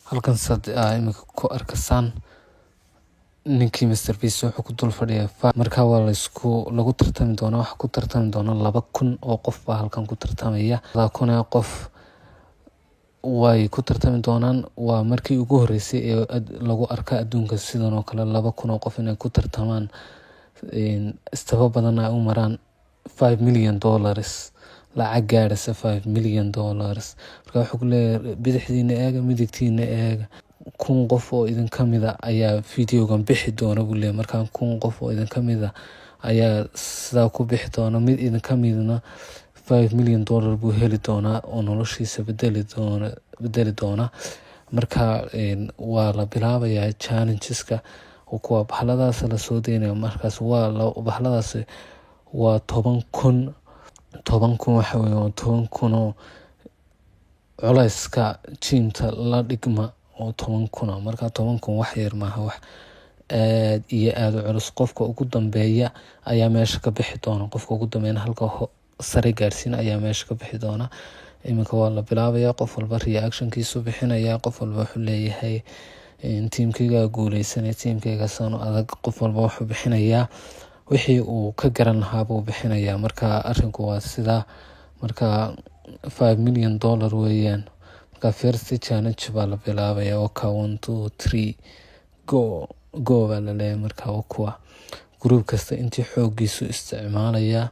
halkan sad imika ku arkasaan ninkii Mr Beast wuxuu ku dul fadhiyaa marka waa lagu tartami doonaa wax ku tartami doona 2,000 oo qof baa halkan ku tartamaya 2,000 qof way ku tartami doonaan waa markii ugu horeysay ee lagu arka adduunka sidan oo kale 2,000 oo qof inay ku tartamaan istaba badan ay u maraan $5 million lacag gaaraysa $5 million marka wuxuu ku leeyahay bidixdiina eega midigtiina eega 1,000 qof oo idin kamida ayaa videogan bixi doona buu leeyahay marka 1,000 qof oo idin kamida ayaa sidaa ku bixi doona mid idin kamidna $5 million buu heli doonaa oo noloshiisa bedeli doona marka waa la bilaabayaa challengeska oo kuwa bahladaas la soo deynaya markaas bahladaas waa 10,000 waxa weeye 10,000 oo culayska jiimta la dhigma oo 10,000 marka 10,000 wax yar maaha wax aad iyo aad u culus qofka ugu dambeeya ayaa meesha ka bixi doona qofka ugu dambeeyna halka sare gaarsiin ayaa meesha ka bixi doona iminka waa la bilaabaya qof walba reactionkiisu bixinaya qof walba wuxuu leeyahay tiimkayga guuleysanay tiimkayga sano adag qof walba wuxuu bixinayaa wixii uu ka garan lahaa buu bixinayaa marka arrinku waa sida marka $5 million weeyaan marka first challenge baa la bilaabaya oo 1 2 3 go baa la leeyahay marka kuwa group kasta intii xoogiisu isticmaalaya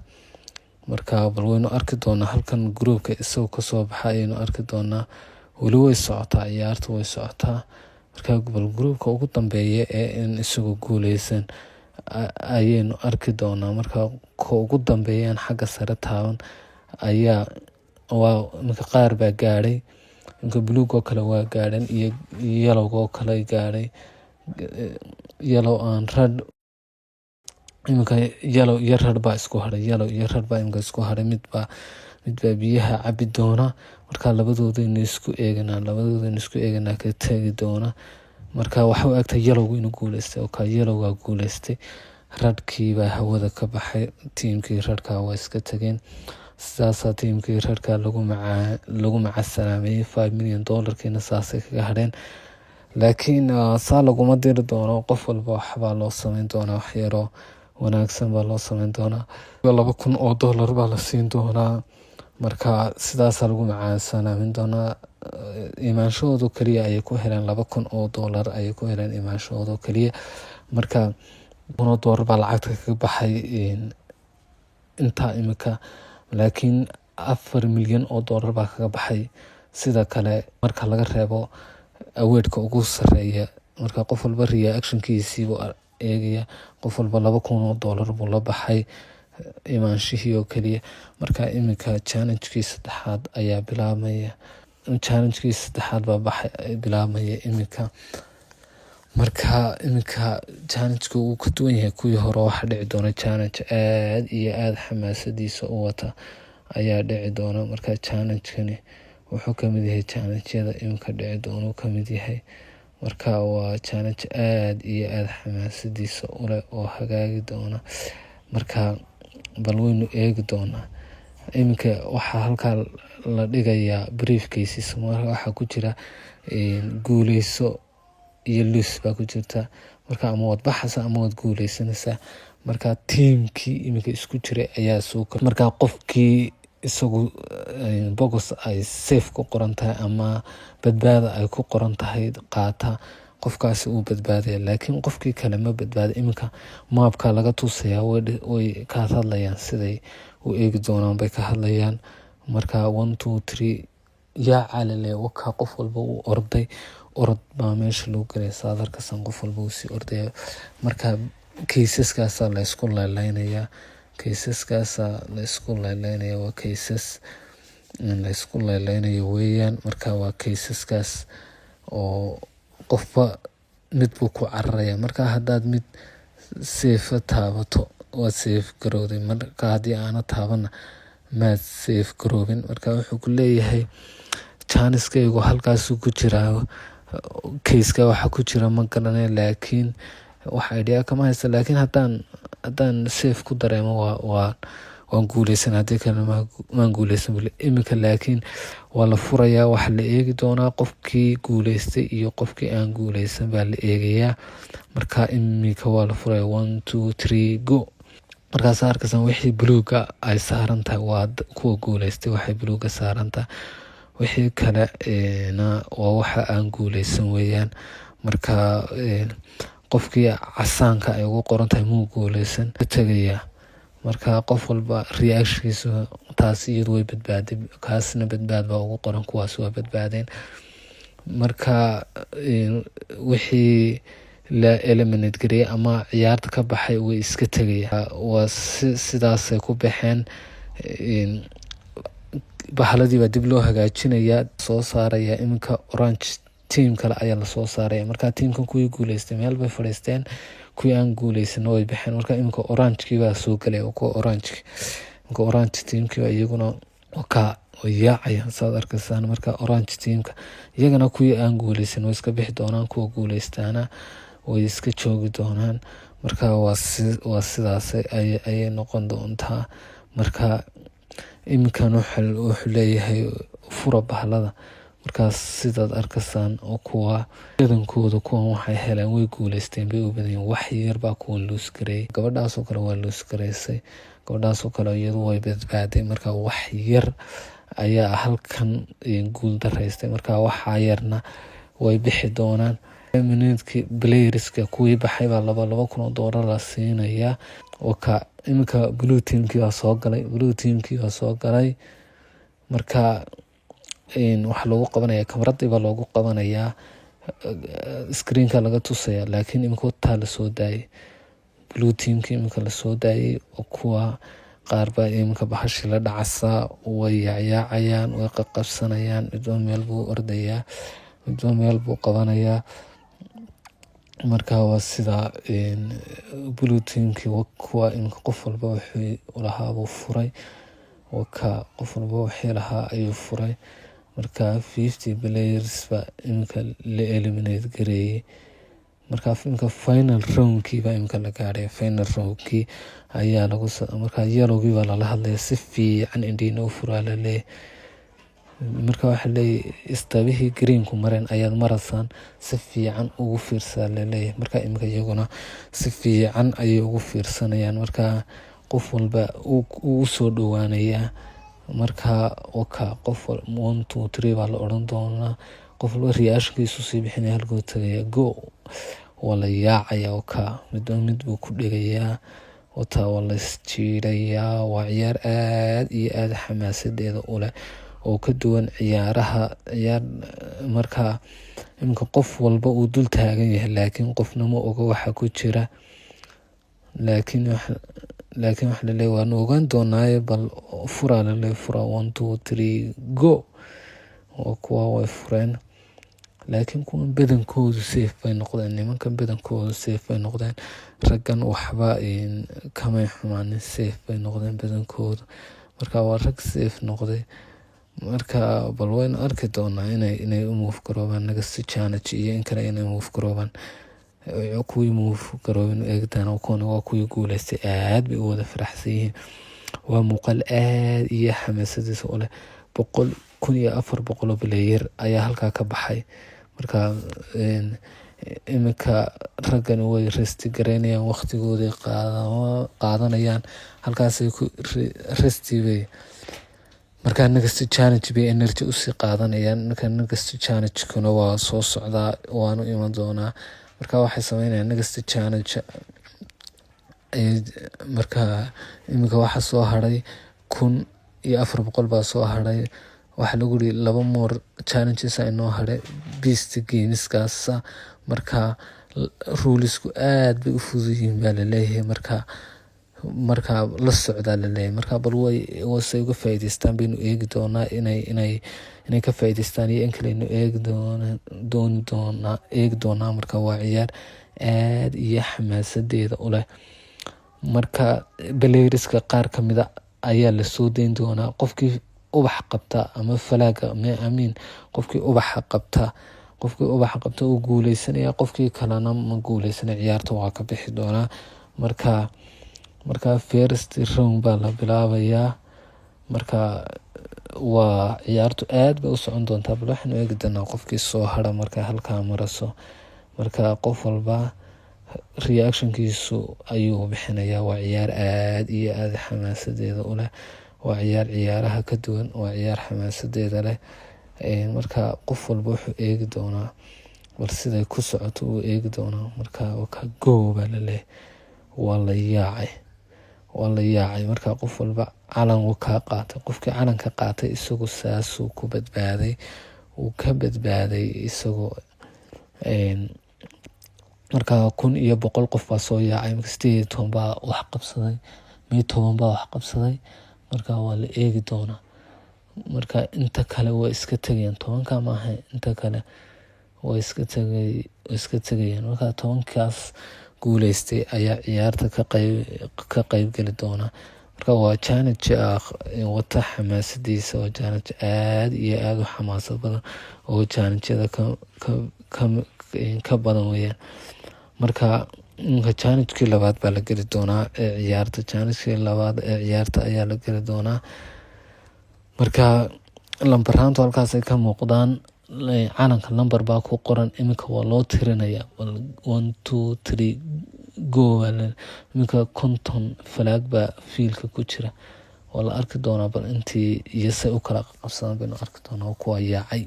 marka bal waynu arki doonaa halkan groupka isagoo ka soo baxay ayaynu arki doonaa weli way socotaa ciyaartu way socotaa marka bal groupka ugu dambeeya ee in isagoo guuleysan ayaynu arki doonaa marka ugu dambeeyaan xagga sare taaban ayaa waa marka qaar baa gaadhay marka buluug oo kale waa gaadhan iyo yellow oo kale gaadhay yellow and red imika yellow iyo red baa isku haray yellow iyo red baa imika isku haray mid baa biyaha cabi doona marka labadoodaynu isku eeganaa ka tagi doona marka waxa uu egtay yellow inuu guuleystay oo ka yellow waa guuleystay redkii baa hawada ka baxay tiimkii redka waa iska tageen sidaasa tiimkii redka lagu macasalaamay $5 million kiina saasay kaga hadheen laakiin saa laguma diri doono qof walba waxbaa loo samayn doonaa wax yaroo wanaagsan baa loo samayn doonaa $2,000 baa la siin doonaa marka sidaasaa lagu macaasalaamin doonaa imaanshahooda kaliya ayay ku heleen $2,000 ayay ku heleen imaanshahooda kaliya marka $1,000 baa lacagta kaga baxay intaa imika laakiin $4 milyan baa kaga baxay sida kale marka laga reebo aweedka ugu sareeya marka qof walba reactionkiisii buu eegaya qof walba $2,000 buu la baxay imaanshihii oo kaliya marka imika challenge-kii saddexaad ayaa bilaabmaya bilaabmaya imika marka imika challenge-ka uu ka duwan yahay kuwii hore waxa dhici doona challenge aad iyo aad xamaasadiisa u wata ayaa dhici doona marka challenge-kani wuxuu ka mid yahay challenge-yada imika dhici doona ka mid yahay marka waa challenge aad iyo aad xamaasadiisa u leh oo hagaagi doona marka bal waynu eegi doonaa imika waxaa halkaa la dhigayaa briefcases waxaa ku jira guuleyso iyo lose baa ku jirta marka ama waad baxaysaa ama waad guuleysanaysaa marka tiimkii imika isku jiray ayaa soo kor marka qofkii isagu bogus ay safe ku qoran tahay ama badbaada ay ku qoran tahay qaata qofkaasi uu badbaadaya laakiin qofkii kale ma badbaada imika maabka laga tusayaa way ka hadlayaan siday u eegi doonaan bay ka hadlayaan marka 1 2 3 yaa calale waka qof walba uu orod baa meesha loo galay saadarkasan qof walba uu sii ordaya marka kaysaskaasa la isku leeleynaya waa kaysas la isku leeleynayo weeyaan marka waa kaysaskaas oo qofba mid buu ku cararaya marka haddaad mid safe taabato waad safe garowday marka haddii aana taabana maad safe garoobin marka wuxuu ku leeyahay jaaniskaygu halkaasuu ku jiraa kayska waxa ku jira ma garanay laakiin waxa idea kama haysta laakiin haddaan safe ku dareemo waan guuleysan, haddii kalena maan guuleysan bule. Iminka laakiin waa la furayaa, waxaa la eegi doonaa qofkii guuleystay iyo qofkii aan guuleysan baa la eegayaa. Marka iminka waa la furaya 1 2 3 go. Markaas arkaysan wixii buluuga ay saaran tahay waa kuwa guuleystay, waxay buluuga saaran tahay. Wixii kale waa waxa aan guuleysan weeyaan. Marka qofkii casaanka ay ugu qoran tahay muu guuleysan ka tagayaa. Marka qof walba reactionkiisa taas iyadu way badbaaday, kaasna badbaad baa ugu qoran, kuwaas waa badbaadeen. Marka wixii la eliminate gareeyay ama ciyaarta ka baxay way iska tagayaa. Waa sidaasay ku baxeen. Bahaladii baa dib loo hagaajinayaa, soo saaraya iminka orange team kale ayaa la soo saaraya. Marka teamkan kuwii guuleystay meel bay fadhiisteen, kuwii aan guuleysan way baxeen. Marka iminka orange baa soo galay, kuwa orange teamkii iyaguna ka yaacaya saad arkaysaan. Marka orange teamka iyagana kuwii aan guuleysan way iska bixi doonaan, kuwa guuleystaana way iska joogi doonaan. Marka waa sidaas ayay noqon doontaa. Marka iminkan wuxuu leeyahay fura bahalada. Markaas sidaad arkaysaan oo kuwa badankooda kuwan waxay heleen way guuleysteen bay u badan yihiin. Wax yar baa kuwan loos gareeyay. Gabadhaas oo kale waa loos gareysay, gabadhaas oo kale iyadu way badbaaday. Marka wax yar ayaa halkan guul daraystay. Marka waxa yarna way bixi doonaan. Minute playerska kuwii baxay baa $2,000 la siinayaa. Iminka blue teamkii waa soo galay. Marka waxa lagu qabanaya kamarada baa loogu qabanayaa, screenka laga tusaya. Laakiin iminka wataa la soo daayay blue teamkii, iminka la soo daayay oo kuwa qaar baa iminka bahashi la dhacasa, way yaacayaan, way qabsanayaan. Midba meel buu ordayaa, midba meel buu qabanayaa. Marka waa sida blue teamkii kuwa iminka qof walba wuxuu lahaa buu furay, qof walba wixii lahaa ayuu furay. Marka 50 players baa iminka la eliminate gareeyay. Marka iminka final roundkii baa iminka la gaaray. Final roundkii ayaa lagu marka yellowgii baa lala hadlaya, si fiican indhiina u furaa la leeyahay. Marka waxa leeyahay istabihii greenku mareen ayaad maraysaan, si fiican ugu fiirsaa la leeyahay. Marka iminka iyaguna si fiican ayay ugu fiirsanayaan. Marka qof walba uu soo dhowaanayaa. Marka qof 1 2 3 baa la oran doonaa. Qof walba reactionkiisu sii bixinaya, halkuu tagaya go wala yaacaya. Mid buu ku dhigayaa, wala isjiidayaa. Waa ciyaar aad iyo aad xamaasadeeda u leh oo ka duwan ciyaaraha. Marka iminka qof walba uu dul taagan yahay, laakiin qofna ma oga waxa ku jira. Laakiin waxa la leeyahay waan ogaan doonaa, bal fura la leeyahay. Fura 1 2 3 go. Kuwa way fureen, laakiin kuwa badankoodu safe bay noqdeen. Nimankan badankoodu safe bay noqdeen. Raggan waxba kama xumaan, safe bay noqdeen badankoodu. Marka waa rag safe noqday. Marka bal wayn arki doonaa inay u move garoobaan next challenge iyo in kale inay move garoobaan. Kuwii move garoobin eegtaan kuwan waa kuwii guuleystay, aad bay u wada faraxsan yihiin. Waa muuqaal aad iyo xamaasadiisa u leh. 1,400 player ayaa halkaa ka baxay. Marka iminka raggan way rest gareynayaan, waqtigooda qaadanayaan, halkaasay ku resti bay. Marka next challenge bay energy u sii qaadanayaan. Marka next challenge kuna waa soo socdaa, waanu iman doonaa. Marka waxay sameynayaan next challenge. Marka iminka waxa soo haray 1,400 baa soo haray. Waxa lagu yiri 2 more challenges ay noo haray beast gameskaas. Marka rulesku aad bay u fuduyihiin baa la leeyahay. Marka la socda la leeyahay. Marka bal way uga faa'iideystaan baynu eegi doonaa inay ka faa'iideystaan iyo in kale aynu eegi doonaa. Marka waa ciyaar aad iyo xamaasadeeda u leh. Marka playerska qaar ka mid ayaa la soo deyn doonaa. Qofkii ubax qabta ama falaaga qofkii ubaxa qabta uu guuleysanaya. Qofkii kalena ma guuleysanaya, ciyaarta waa ka bixi doonaa. Marka marka first round baa la bilaabayaa. Marka waa ciyaartu aad bay u socon doontaa, bal waxaan eegi doonaa qofkii soo hara marka halkaa maraso. Marka qof walba reactionkiisu ayuu bixinayaa. Waa ciyaar aad iyo aad xamaasadeeda u leh, waa ciyaar ciyaaraha ka duwan, waa ciyaar xamaasadeeda leh. Marka qof walba wuxuu eegi doonaa bal siday ku socoto uu eegi doonaa. Marka ka gooba leh waa la yaacay marka qof walba calan uu ka qaatay. Qofkii calanka qaatay isagu saasuu ku badbaaday, uu ka badbaaday isagu. Marka 1,100 qof baa soo yaacay, 18 baa wax qabsaday, 10 baa wax qabsaday. Marka waa la eegi doonaa. Marka inta kale way iska tagayaan, 10ka maaha, inta kale way iska tagayaan. Marka 10kaas guuleystay ayaa ciyaarta ka qayb gali doona. Marka waa challenge wata xamaasadiisa, waa challenge aad iyo aad u xamaasad badan oo challenge-yada ka badan weeyaan. Marka challenge-kii labaad baa la geli doonaa ciyaarta. Challenge-kii labaad ciyaarta ayaa la geli doonaa. Marka lambarraantu halkaas ay ka muuqdaan, calanka lambar baa ku qoran. Iminka waa loo tirinayaa 1 2 3 go. Iminka 50 falaag baa fiilka ku jira. Waa la arki doonaa bal intii iyo say u kala qabsadaan baynu arki doonaa. Kuwa yaacay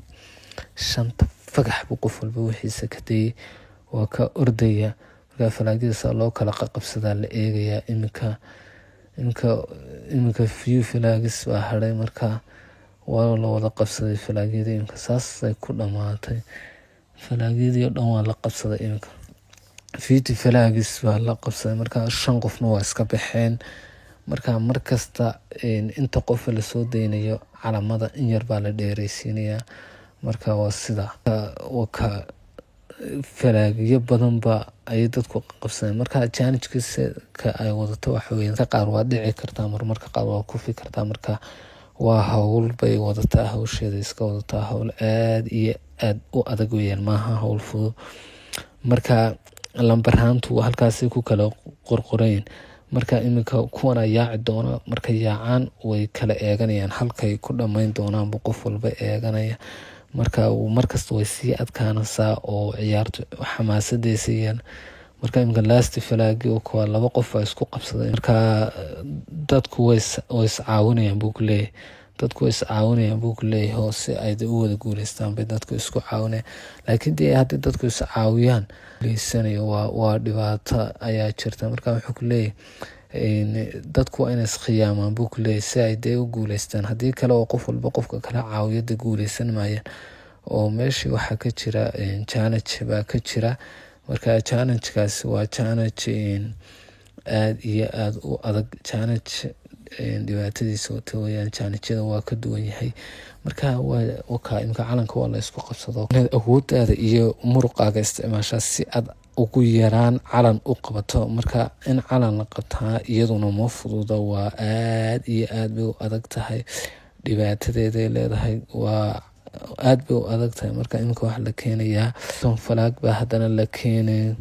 5 fagax buu qof walba wixiisa ka dayay, waa ka ordaya. Marka falaagyada loo kala qabsadaa la eegayaa. Iminka few flags baa haray. Marka waa la wada qabsaday falaagyadii. Iminka saasay ku dhamaatay. Falaagyadii oo dhan waa la qabsaday. Iminka 50 flags baa la qabsaday. Marka 5 qofna waa iska baxeen. Marka markasta inta qof la soo daynayo calamada in yar baa la dheeraysiinayaa. Marka waa sida ka falaagyo badan ba ay dadku qabsadeen. Marka challenge-ka ay wadato waxa weeye qaar waa dhici kartaa, marmarka qaar waa ku fikir kartaa. Marka waa hawl bay wadataa, hawsheeda iska wadataa. Hawl aad iyo aad u adag weeyaan, maaha hawl fudud. Marka lambarraantu halkaasay ku kala qorqoreen. Marka iminka kuwana yaaci doona. Marka yaacaan way kala eeganayaan halkay ku dhammayn doonaan bu qof walba eeganaya. Marka markasta way sii adkaanaysaa oo ciyaartu xamaasadeesa yeelan. Marka iminka last flag oo kuwa 2 qof ay isku qabsadeen. Marka dadku way iscaawinayaan buu ku leeyahay. Hoose ay u wada guuleystaan bay dadku isku caawinayaan. Laakiin haddii dadku is caawiyaan guuleysanayo waa dhibaato ayaa jirta. Marka wuxuu ku leeyahay dadku waa inay iskhiyaamaan buu ku leeyahay si ay u guuleystaan. Haddii kale oo qof walba qofka kala caawiyo guuleysan maayaan. Oo meeshii waxaa ka jira challenge baa ka jira. Marka challenge-kaasi waa challenge aad iyo aad u adag. Challenge dhibaatadiisa wata weeyaan. Challenge-yada waa ka duwan yahay. Marka iminka calanka waa la isku qabsado. Awooddaada iyo muruqaaga isticmaashaa si aad ugu yaraan calan u qabato. Marka in calan la qabtaa iyaduna ma fududa, waa aad iyo aad bay u adag tahay. Dhibaatadeeday leedahay, waa aad bay u adag tahay. Marka iminka waxa la keenayaa 10 falaag baa haddana la keenay.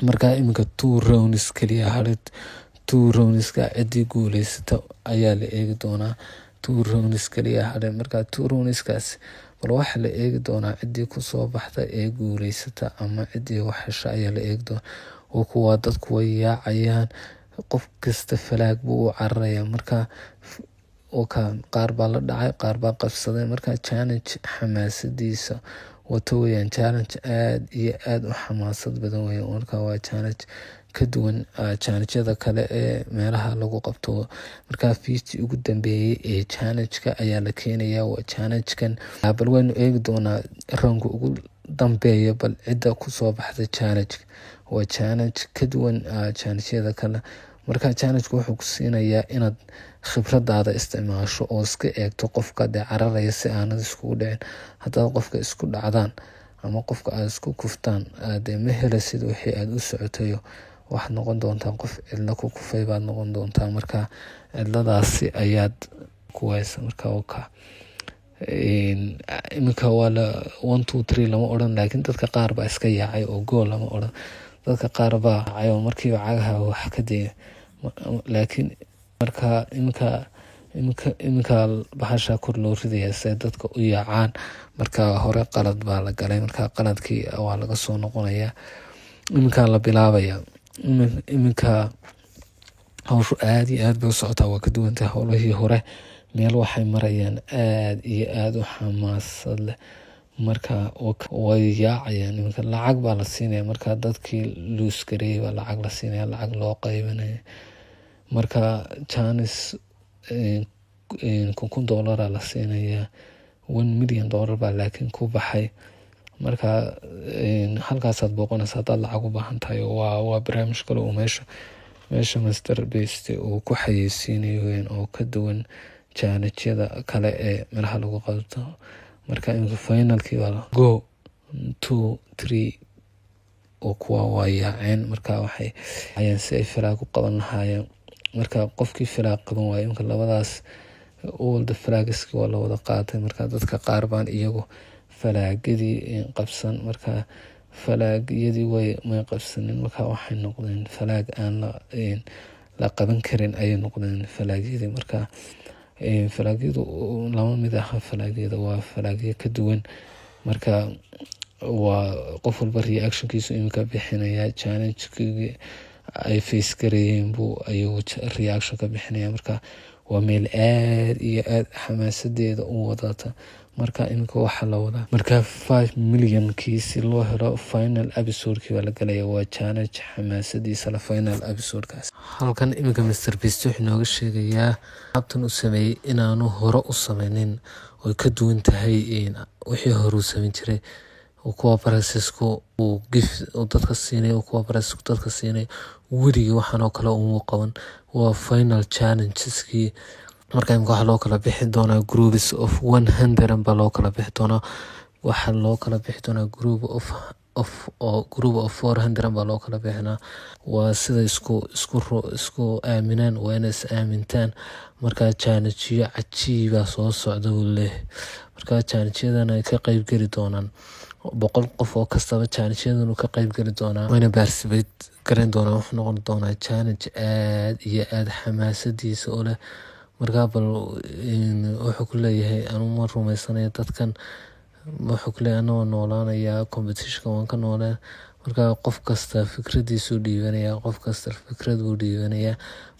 Marka iminka 2 rounds kaliya harid. 2 roundska cidii guuleysata ayaa la eegi doonaa. 2 rounds kaliya harid. Marka 2 roundskaas bal waxa la eegi doonaa cidii ku soo baxda ee guuleysata ama cidii wax hesha ayaa la eegi doonaa. oo kuwa dadku way yaacayaan, qof kasta falaag buu u cararaya. Marka qaar baa la dhacay, qaar baa qabsaday. Marka challenge xamaasadiisa wato weyaan, challenge aad iyo aad u xamaasad badan weyan. Marka waa challenge ka duwan challenge-yada kale ee meelaha lagu qabto. Marka fiitii ugu dambeeyay ee challenge-ka ayaa la keenayaa. Waa challenge-kan bal waynu eegi doonaa round ugu dambeeya bal cidda ku soo baxda challenge-ka. Waa challenge ka duwan challenge-yada kale. Marka challenge-ku wuxuu ku siinayaa inaad khibradaada isticmaasho oo iska eegto qofka cararaya si aanad iskugu dhicin. Haddaad qofka isku dhacdaan ama qofka aad isku kuftaan ma helasid wixii aad u socotayo. Waxaad noqon doontaa qof cidla ku kufay baad noqon doontaa. Marka cidladaasi ayaad ku waysa. Marka iminka waa 1 2 3 lama odhan, laakiin dadka qaar baa iska yaacay oo gool lama odhan. Dadka qaar baa yaacay oo markiiba cagaha wax ka dayay. laakiin marka iminka bahasha kor loo ridaya se dadka u yaacaan. Marka hore qalad baa la galay, marka qaladkii waa laga soo noqonaya, iminka la bilaabaya. Iminka hawshu aad iyo aad bay u socotaa, waa ka duwantay howlahii hore. Meel waxay marayaan aad iyo aad u xamaasad leh, marka way yaacayaan. Iminka lacag baa la siinaya, marka dadkii luus gareeyay baa lacag la siinaya, lacag loo qaybinaya. Marka Janice $1,000 la siinaya, $1 million baa laakiin ku baxay. Marka halkaasaad booqanaysa haddaad lacag u baahan tahay. Waa barnaamij kale oo meesha Mr Beast uu ku xayeysiinayo weyn oo ka duwan challenge-yada kale ee meelaha lagu qabto. Marka iminka finalkii waa go 2 3 oo kuwa waa yaaceen. Marka waxay ayaan si ay firaaq u qaban lahaayeen. Marka qofkii firaaq qaban waayo, iminka labadaas all the flags waa la wada qaatay. Marka dadka qaar baan iyagu falaagadii qabsan, marka falaagyadii may qabsanin. Marka waxay noqdeen falaag aan la qaban karin ayay noqdeen falaagyadii. Marka falaagyadu lama mid aha falaagyada, waa falaagyo ka duwan. Marka waa qof walba reactionkiisu iminka bixinaya, challenge-kii ay face gareeyeen buu ayuu reaction ka bixinaya. Marka waa meel aad iyo aad xamaasadeeda u wadata. Marka iminka waxa la wadaa marka 5 million si loo helo final episode-kii baa la galaya. Waa challenge xamaasadiisa la final episode-kaas. Halkan iminka Mr Beast wuxuu nooga sheegayaa habtan u sameeyay inaanu hore u sameynin oo ka duwan tahay wixii hore u sameyn jiray. Kuwa process-ku uu gift dadka siinay, kuwa process-ku dadka siinay weliga waxaan oo kale uu qaban. Waa final challenges-kii. Marka iminka waxa loo kala bixi doonaa groups of 100 baa loo kala bixi doonaa. Waxa loo kala bixi doonaa group of 400 baa loo kala bixinaa. Waa sida isku aaminaan, waa inay is aamintaan. Marka challenge-yo cajiiba soo socda uu leh. Marka challenge-yadan ay ka qayb geli doonaan 100 qof oo kastaba challenge-yadan uu ka qayb geli doonaa. Wayna participate garan doonaa. Wuxuu noqon doonaa challenge aad iyo aad xamaasadiisa u leh. Marka bal wuxuu ku leeyahay anuma rumaysanaya dadkan. Wuxuu ku leeyahay anoo noolaanaya competition waan ka noolaan. Marka qof kasta fikradiisu dhiibanaya, qof kasta fikrad uu dhiibanaya.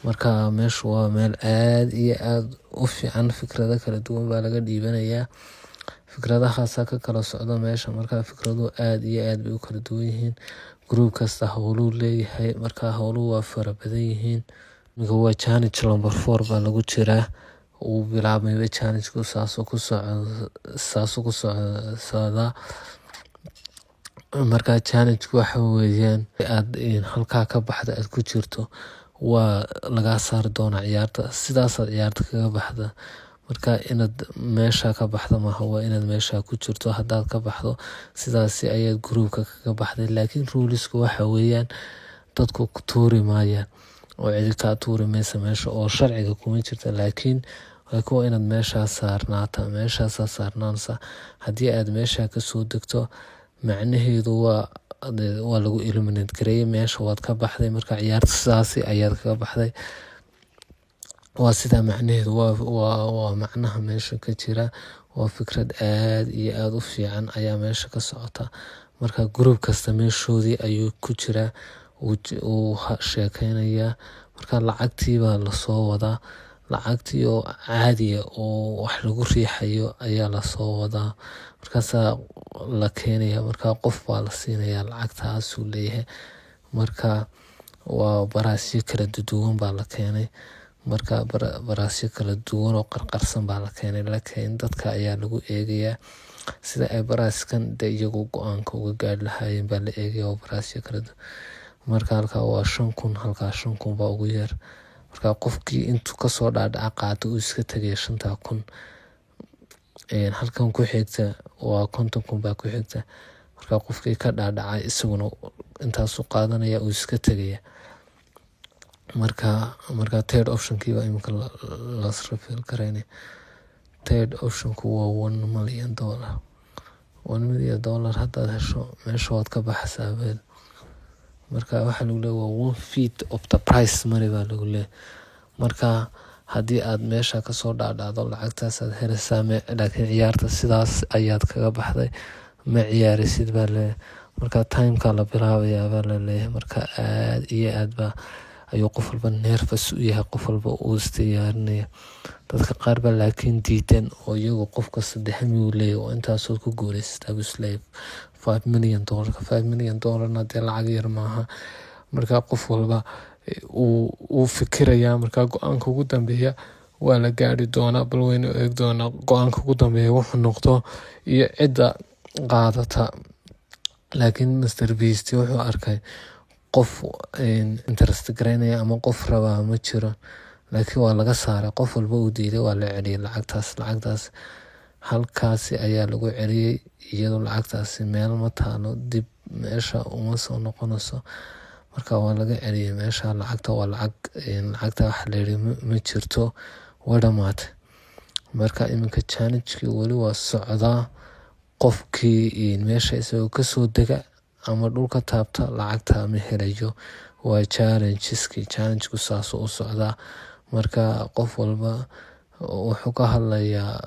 Marka meeshu waa meel aad iyo aad u fiican. Fikrado kala duwan baa laga dhiibanaya. Fikradahaas ka kala socda meesha. Marka fikradu aad iyo aad bay u kala duwan yihiin. Group kasta hawlu leeyahay. Marka hawlu waa fara badan yihiin. Iminka waa challenge number 4 baa lagu jiraa. Uu bilaabmay challenge-ku saaso ku socda. Marka challenge-ku waxa weeyaan aad halka ka baxda aad ku jirto waa laga saar doona ciyaarta. Sidaas ciyaarta kaga baxda. Marka inaad meesha ka baxdo maaha, waa inaad meesha ku jirto. Haddaad ka baxdo sidaas ayaad group-ka kaga baxday. Laakiin rules-ku waxa weeyaan dadku ku tuuri maayaan oo cid ka tuuri maysa meesha oo sharciga kuma jirto. Laakiin waa inaad meesha saarnaata, meesha saarnaansa. Haddii aad meesha ka soo degto macnaheedu waa lagu eliminate gareeyay, meesha waad ka baxday. Marka ciyaarta sidaas ayaad kaga baxday. waa sida macnaheedu waa macnaha meesha ka jira. Waa fikrad aad iyo aad u fiican ayaa meesha ka socota. Marka group kasta meeshoodii ayuu ku jira uu sheekeynaya. Marka lacagtii baa la soo wadaa, lacagtii oo caadi ah oo wax lagu riixayo ayaa la soo wadaa. Markaasaa la keenaya. Marka qof baa la siinaya lacagtaas uu leeyahay. Marka waa baraasyo kala duwan baa la keenay. Marka baraasyo kala duwan oo qarqarsan baa la keenay. Laakiin dadka ayaa lagu eegayaa sida ay baraaskan iyagu go'aanka uga gaadhi lahaayeen baa la eegaya oo baraasyo kala duwan. Marka halka waa 5,000, halka 5,000 baa ugu yar. Marka qofkii intuu ka soo dhaadhaca qaato uu iska tagay 5,000. Halkan ku xigta waa 50,000 baa ku xigta. Marka qofkii ka dhaadhacay isaguna intaas u qaadanaya uu iska tagaya. Marka third option-kii baa imika la reveal gareynay. Third option-ku waa $1 million. $1 million haddaad hesho meesha waad ka baxaysaa beel. marka waxa lagu leeyahay waa 1/5 of the price money baa lagu leeyahay. Marka haddii aad meesha kasoo dhaadhacdo lacagtaas aad helaysaa, laakiin ciyaarta sidaas ayaad kaga baxday, ma ciyaarisid baa leeyahay. Marka timeka la bilaabayaa baa la leeyahay. Marka aad iyo aad baa ayuu qof walba nervous u yahay, qof walba uu isdiyaarinaya. Dadka qaar baa laakiin diidan oo iyagu qofka 3 miyuu leeyahay oo intaasoo ku guuleystaa buu isleeyahay $5 million. $5 million dee lacag yar maaha. Marka qof walba uu fikirayaa, marka go-aanka ugu dambeeya waa la gaari doonaa, bal waynu eegi doonaa go-aanka ugu dambeeya wuxuu noqdo iyo cidda qaadata. Laakiin Mr Beast wuxuu arkay qof interest gareynaya ama qof rabaa ma jiro, laakiin waa laga saaray, qof walba uu diiday, waa la celiyay lacagtaas halkaasi ayaa lagu celiyay, iyadoo lacagtaasi meel ma taalo, dib meesha uma soo noqonayso. Marka waa laga celiyay meesha, lacagta waa lacagta waxa la yidhi ma jirto, waa dhamaatay. Marka iminka challenge-kii weli waa socdaa. Qofkii meesha isagoo kasoo dega ama dhulka taabta lacagta ma helayo. Waa challenge-ku saas u socdaa. Marka qof walba wuxuu ka hadlayaa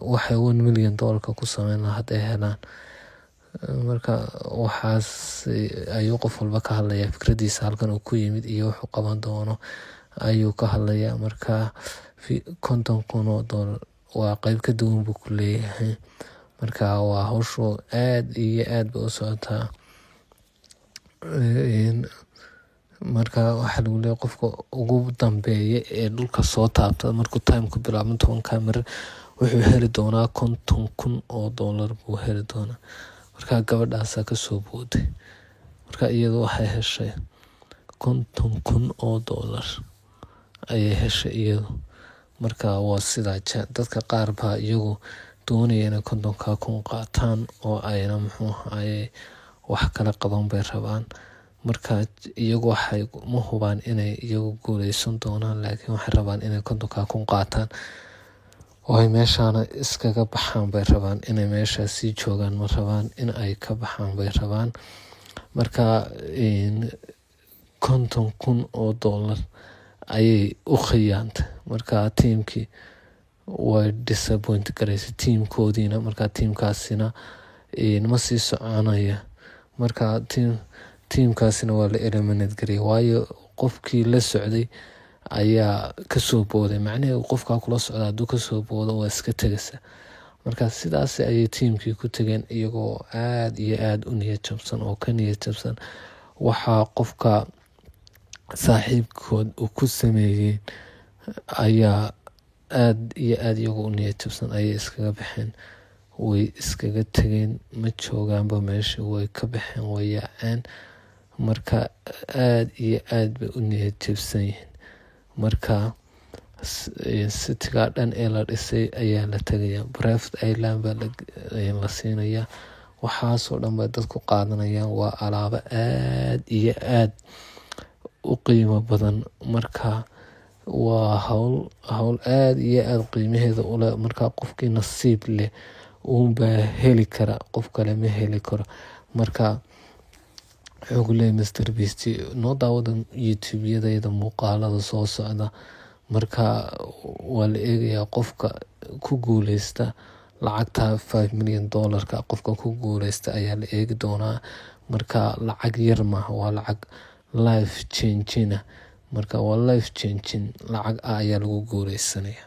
waxay $1 million ku sameyn lahaa hadday helaan. Marka waxaas ayuu qof walba ka hadlayaa, fikradiisa halkan uu ku yimid iyo wuxuu qaban doono ayuu ka hadlayaa. Marka $50,000 waa qayb ka duwan buu ku leeyahay. Marka waa hawshu aad iyo aad bay u socotaa. Marka waxa lagu leeyahay qofka ugu dambeeya ee dhulka soo taabta markuu time-ku bilaabmo 10 mir wuxuu heli doonaa $50,000 buu heli doonaa. Marka gabadhaasa kasoo booday. Marka iyadu waxay heshay $50,000 ayay heshay iyadu. Marka waa sidaa dadka qaar baa iyagu doonaya inay $50,000 qaataan oo ayna wax kala qaban bay rabaan. Marka iyagu waxay ma hubaan inay iyagu guuleysan doonaan, laakiin waxay rabaan inay $50,000 qaataan oo ay meeshaana iskaga baxaan bay rabaan, inay meesha sii joogaan ma rabaan, in ay ka baxaan bay rabaan. Marka $50,000 ayay u khiyaantay. Marka tiimkii way disappoint gareysay tiimkoodiina. Marka tiimkaasina ma sii soconaya. Marka tiimkaasina waa la eliminate gareeyay, waayo qofkii la socday ayaa kasoo booday. Macnaheedu qofka kula socda hadduu kasoo boodo waa iska tegaysa. Marka sidaas ayay tiimkii ku tageen iyagoo aad iyo aad u niyad jabsan oo ka niyad jabsan waxaa qofka saaxiibkood uu ku sameeyay ayaa aad iyo aad iyagu u niyad jabsan ayay iskaga baxeen. Way iskaga tageen, ma joogaanba meesha, way ka baxeen, way yaaceen. Marka aad iyo aad bay u niyad jabsan yihiin. Marka city-ga dhan ee la dhisay ayaa la tagayaa, private island baa la siinayaa. Waxaasoo dhan bay dadku qaadanayaan. Waa alaabo aad iyo aad u qiimo badan. Marka waa hawl aad iyo aad qiimaheeda u leh. Marka qofkii nasiib leh uunbaa heli kara, qof kale ma heli karo. Marka wuxuu ku leeyahay Mr Beast noo daawada YouTube-yadayda muuqaalada soo socda. Marka waa la eegayaa qofka ku guuleysta lacagta $5 million, qofka ku guuleysta ayaa la eegi doonaa. Marka lacag yar maaha, waa lacag life changing. Marka waa life changing lacag ayaa lagu guuleysanaya.